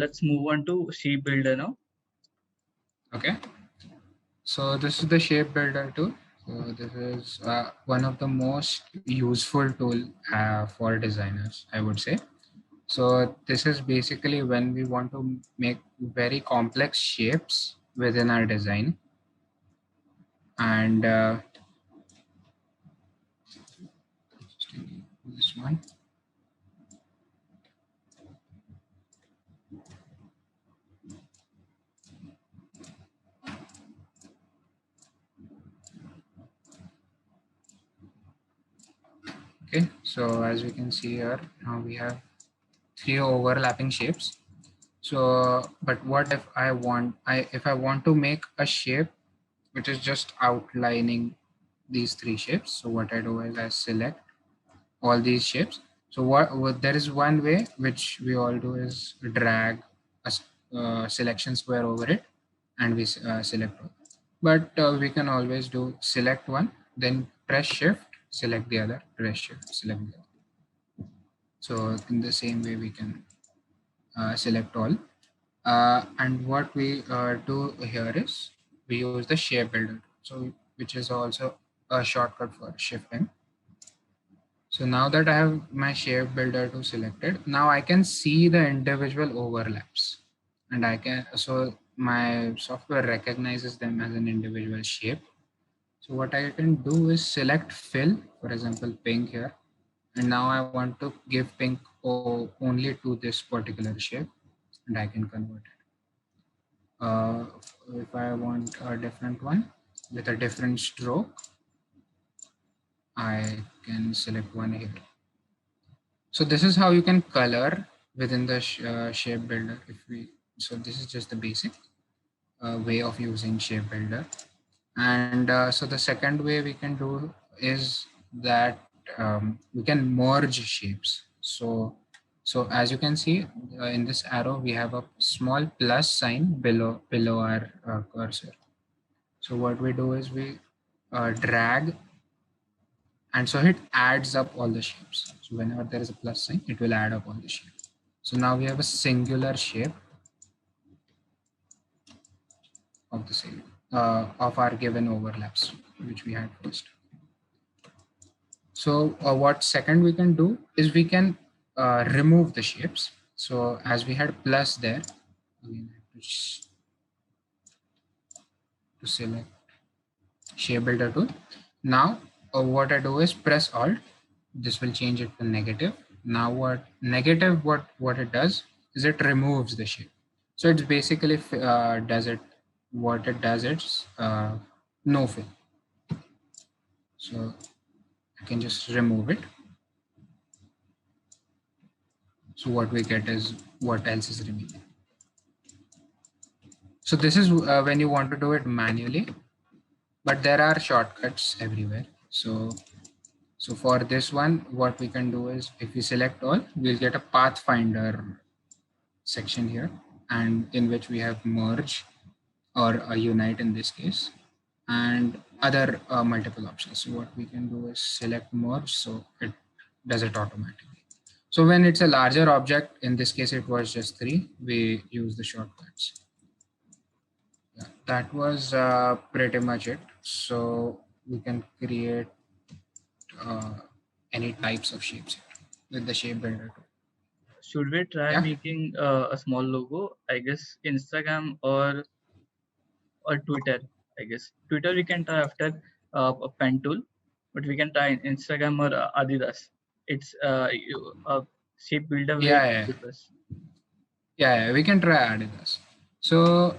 let's move on to shape builder now. Okay, so this is the shape builder tool. So this is one of the most useful tool for designers, I would say. So this is basically when we want to make very complex shapes within our design. And this one. Okay, so as we can see here, now we have 3 overlapping shapes. So, but what if I want to make a shape which is just outlining these 3 shapes? So what I do is I select all these shapes. So what there is one way which we all do is drag a selection square over it, and we select all. But we can always do select one, then press shift, select the other, press shift, select the other. So in the same way we can select all. And what we do here is we use the shape builder, so which is also a shortcut for shifting. So now that I have my shape builder tool selected, now I can see the individual overlaps, and so my software recognizes them as an individual shape. So what I can do is select fill, for example, pink here. And now I want to give pink only to this particular shape, and I can convert it. If I want a different one with a different stroke, I can select one here. So this is how you can color within the shape builder. So this is just the basic way of using shape builder. And so the second way we can do is that we can merge shapes. So as you can see in this arrow, we have a small plus sign below our cursor. So what we do is we drag, and so it adds up all the shapes. So whenever there is a plus sign, it will add up all the shapes. So now we have a singular shape of the same of our given overlaps, which we had first. So what second we can do is we can remove the shapes. So as we had plus there, again I have to select shape builder tool. Now what I do is press alt. This will change it to negative. Now what it does is it removes the shape. So it's basically what it does it's no fill. So I can just remove it. So what we get is what else is remaining. So this is when you want to do it manually, but there are shortcuts everywhere. So for this one, what we can do is if we select all, we'll get a pathfinder section here, and in which we have merge or unite in this case, and other multiple options. So what we can do is select merge, so it does it automatically. So when it's a larger object, in this case it was just 3, we use the shortcuts. Yeah, that was pretty much it. So we can create any types of shapes here with the shape builder tool. Should we try making a small logo? I guess Instagram or Twitter. I guess Twitter we can try after a pen tool, but we can try Instagram or Adidas. It's a shape builder with WordPress. Yeah, we can try Adidas. So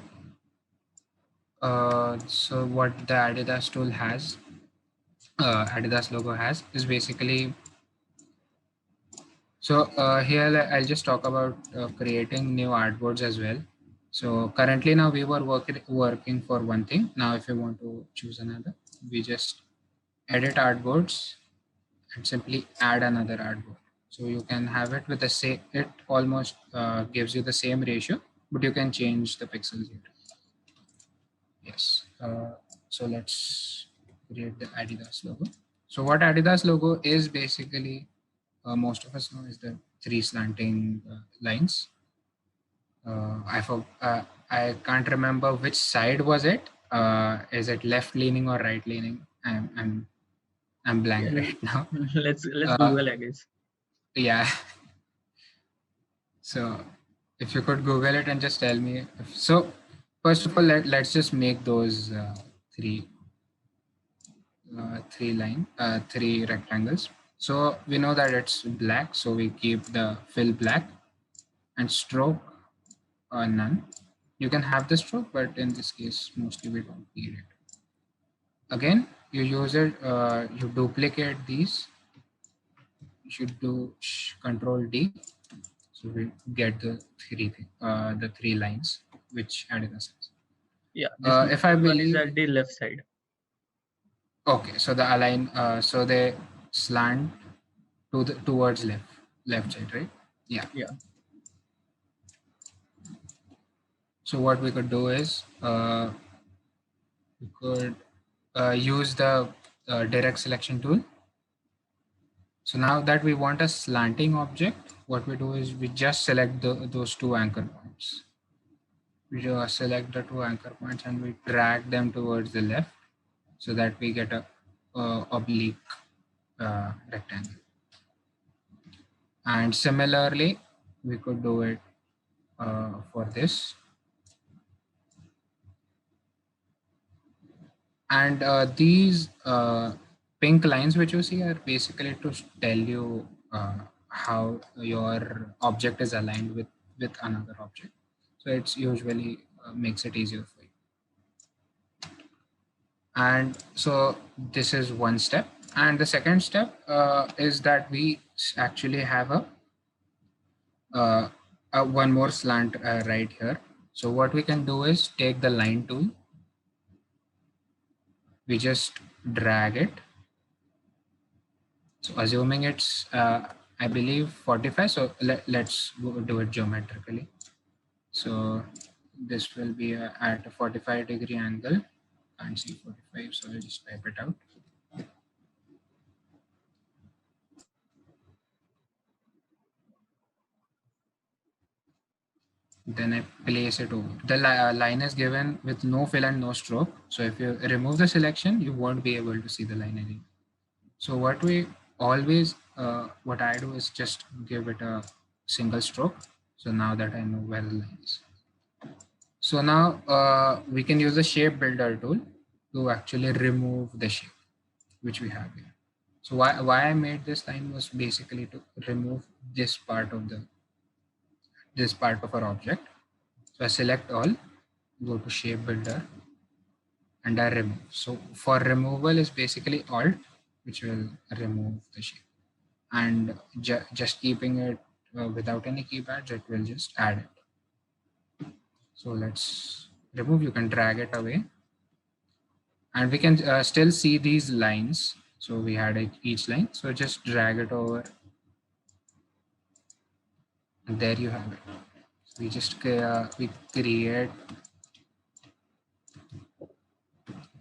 so what the Adidas tool has, Adidas logo has, is basically, so here I'll just talk about creating new artboards as well. So currently now we were working for one thing. Now if you want to choose another, we just edit artboards and simply add another artboard. So you can have it with the same, it almost gives you the same ratio, but you can change the pixels here. Yes. So let's create the Adidas logo. So what Adidas logo is basically, most of us know, is the 3 slanting lines. I can't remember which side was it. Is it left leaning or right leaning? I'm blank Yeah, right now. let's Uh, Google, I guess. yeah. So if you could Google it and just tell me. So first of all, let's just make those three three rectangles. So we know that it's black, so we keep the fill black and stroke none. You can have the stroke, but in this case, mostly we don't need it. Again, you use it, you duplicate these. You should do Control D, so we get the three lines which Adidas has. Yeah, this If I one is believe, at the left side. okay, so the align, so they slant towards left side, right? Yeah. Yeah, So what we could do is we could use the direct selection tool. So now that we want a slanting object, what we do is we just select those two anchor points. We just select the two anchor points and we drag them towards the left so that we get a oblique rectangle. And similarly, we could do it for this. And these pink lines which you see are basically to tell you how your object is aligned with another object. So it's usually makes it easier for you. And so this is one step. And the second step is that we actually have one more slant right here. So what we can do is take the line tool. We just drag it. So assuming it's, I believe 45. So let's do it geometrically. So this will be at a 45-degree angle. Can't see 45, so I'll just type it out. Then I place it over. The line is given with no fill and no stroke. So if you remove the selection, you won't be able to see the line anymore. So what I do is just give it a single stroke. So now that I know where the line is. So now we can use the shape builder tool to actually remove the shape which we have here. So why I made this line was basically to remove this part of our object. So I select all, go to shape builder, and I remove. So for removal is basically alt, which will remove the shape, and just keeping it without any keypads, it will just add it. So let's remove. You can drag it away, and we can still see these lines. So we had each line. So just drag it over, and there you have it. So we just we create.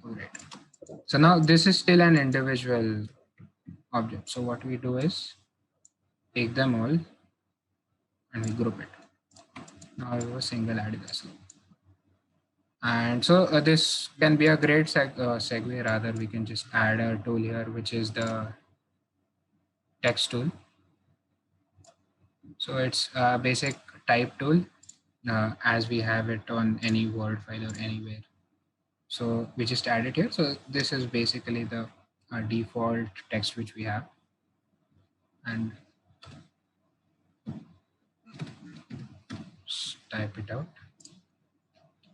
Alright. So now this is still an individual object. So what we do is take them all and we group it. Now I have a single Adidas logo. And so this can be a great segue. Rather, we can just add a tool here, which is the text tool. So it's a basic type tool as we have it on any Word file or anywhere. So we just add it here. So this is basically the default text which we have. And type it out.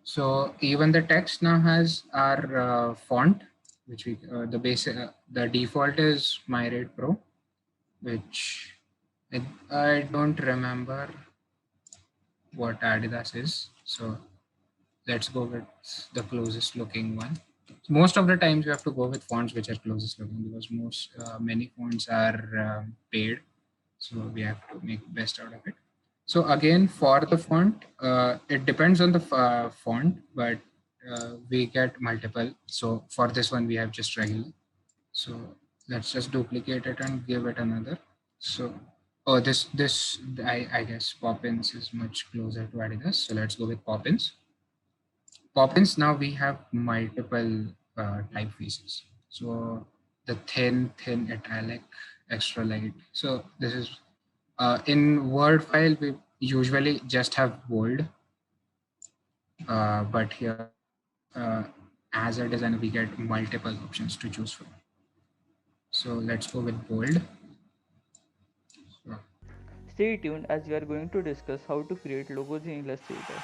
So even the text now has our font, which we the default is MyRate Pro, which I don't remember what Adidas is. So let's go with the closest looking one. Most of the times you have to go with fonts which are closest looking because many fonts are paid, so we have to make best out of it. So again, for the font, it depends on the font, but we get multiple. So for this one, we have just regular. So let's just duplicate it and give it another. So Oh, I guess Poppins is much closer to Adidas. So let's go with Poppins. Poppins, now we have multiple typefaces. So the thin, italic, extra light. So this is in Word file, we usually just have bold, but here as a designer, we get multiple options to choose from. So let's go with bold. So, Stay tuned as we are going to discuss how to create logos in Illustrator.